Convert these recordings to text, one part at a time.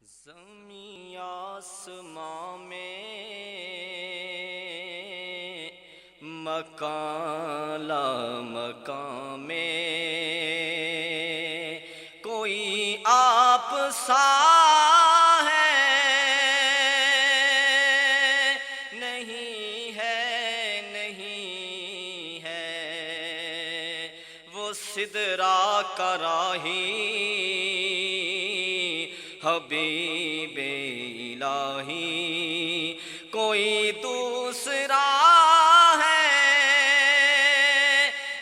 زمین آسمان میں مکان لا مکان میں کوئی آپ سا ہے نہیں ہے نہیں ہے وہ سدرا کا راہی حبیب الہی کوئی دوسرا ہے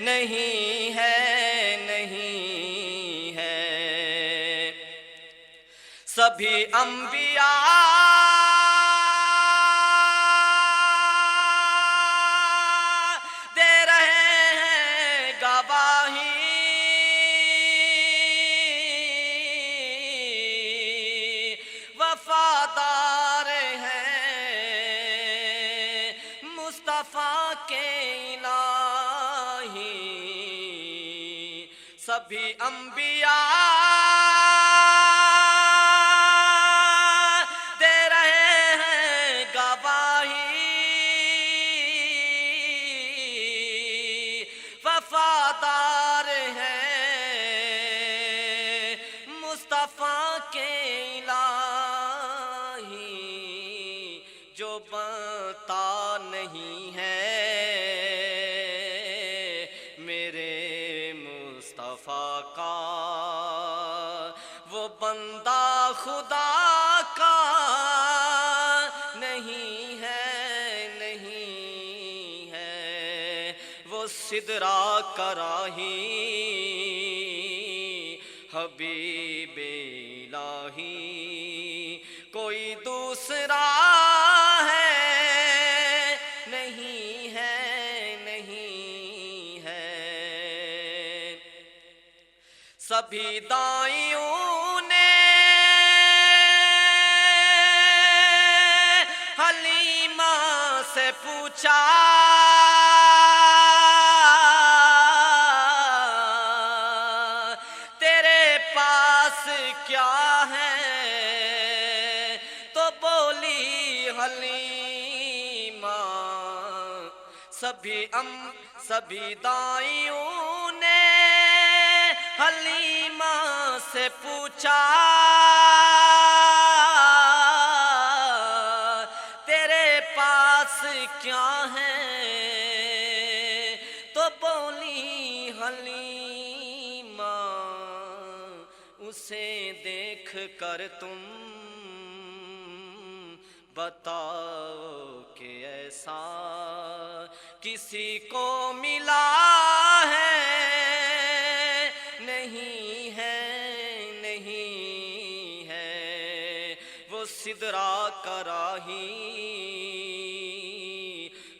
نہیں ہے نہیں ہے سبھی انبیاء دے رہے ہیں گواہی وفادار ہیں مصطفیٰ کے الہی سبھی انبیاء دے رہے ہیں گواہی وفادار ہیں مصطفیٰ کے جو بنتا نہیں ہے میرے مصطفیٰ کا وہ بندہ خدا کا نہیں ہے نہیں ہے وہ سدرا کا راہی حبیب الہی کوئی دوسرا ہے نہیں ہے نہیں ہے سبھی دائیوں نے حلیمہ سے پوچھا تیرے پاس کیا ہے حلیمہ سبھی دائیوں نے حلیمہ سے پوچھا تیرے پاس کیا ہے تو بولی حلیمہ اسے دیکھ کر تم بتاؤ کہ ایسا کسی کو ملا ہے نہیں ہے نہیں ہے وہ سدرا کا راہی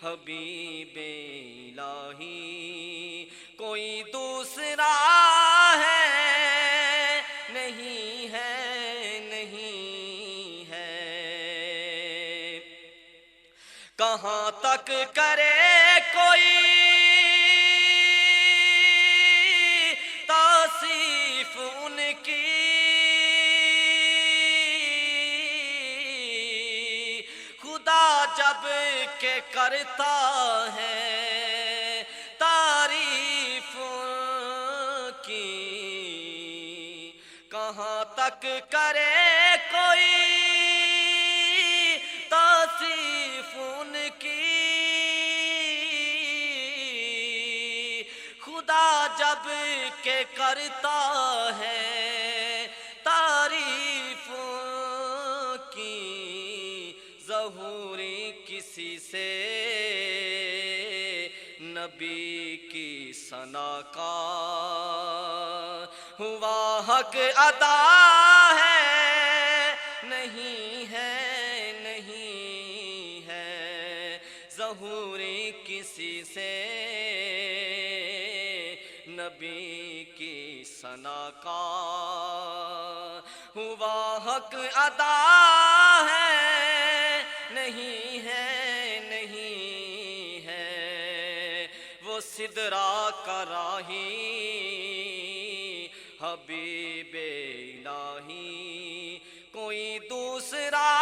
حبیب الہی کوئی دوسرا ہے نہیں ہے نہیں ہے کہاں تک کرے کوئی توصیف ان کی خدا جب کہ کرتا ہے تعریف کی کہاں تک کرے کوئی توصیف ان کی خدا جب کہ کرتا ہے تعریف کی ظہوری کسی سے نبی کی ثنا کا ہوا حق ادا ہے نہیں ہے نہیں ہے ظہوری کسی سے نبی کی ثنا کا ہوا حق ادا ہے نہیں ہے نہیں ہے وہ سدرا کا راہی حبیب الہی کوئی دوسرا